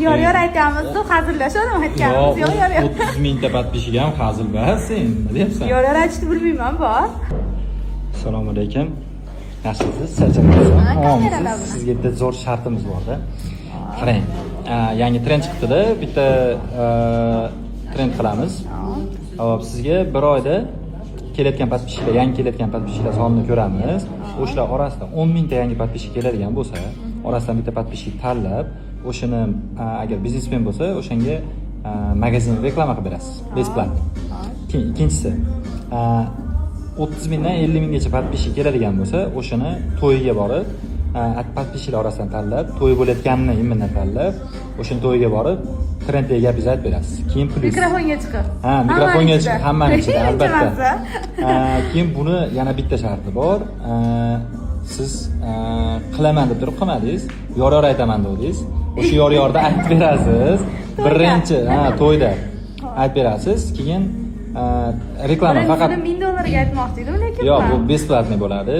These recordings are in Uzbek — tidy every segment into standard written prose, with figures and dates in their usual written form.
Yor aytamiz-ku, hazillashadimi aytganimiz? Yo'q, yor. 30 mingta podpishchiga ham hazil bas, sen nima deyapsan? Yor aytishni bilmayman, bor. Assalomu alaykum. Yaxshimisiz? Charchamayapsizmi? Kameralar bilan. Sizga bitta zo'r shartimiz bor-da. Qarang, yangi trend chiqdi-da, bitta trend qilamiz. Hop, sizga bir oyda kelayotgan podpishchilar, yangi kelayotgan podpishchilar sonini ko'ramiz. O'shalar orasida 10 mingta yangi podpishchi keladigan bo'lsa, orasidan bitta podpishchi tanlab, o'shani agar biznesmen bo'lsa, o'shanga magazin reklama qilib berasiz. Besplatno. Ikkinchisi, 30 mingdan 50 minggacha podpishchi keladigan bo'lsa, o'shani to'yiga borib, podpishchilar orasidan tanlab, to'y bo'layotganini immindan tanlab, o'shani to'yiga borib, trenddagi gapingizni aytib berasiz. Keyin plyus. Mikrofonga chiqib. Ha, mikrofonga chiqib, hammaning ichida albatta. Iltimos. Keyin buni yana bitta sharti bor. Siz qilaman deb turib qilmadingiz, yor aytaman dedingiz. O'sha yorda aytib berasiz. Birinchi, to'yda aytib berasiz. Keyin reklama faqat $1000 ga aytmoqchi edim, lekin yo'q, bu besplatno bo'ladi.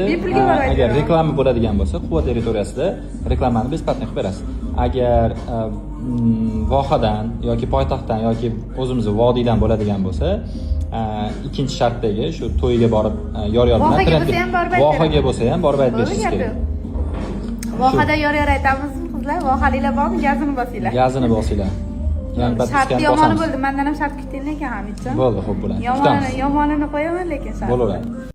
Agar reklama bo'ladigan bo'lsa, Quva territoriyasida reklamani besplatno qilib berasiz. Agar vohadan yoki poytaxtdan yoki o'zimizning vodiydan bo'ladigan bo'lsa, ikkinchi shartdagi shu to'yiga borib yor bilan vohaga bo'lsa ham borib aytib berishingiz kerak. Vohada yor aytamizmi, qizlar? Vohaliklar bormi? Gazini bosinglar. Gazini bosinglar. Sharti yomoni bo'ldi. Mendan ham shart kuting lekin Hamidjon. Bo'ldi, xo'p bo'ladi. Yomonini qo'yaman lekin shart. Bo'laveradi.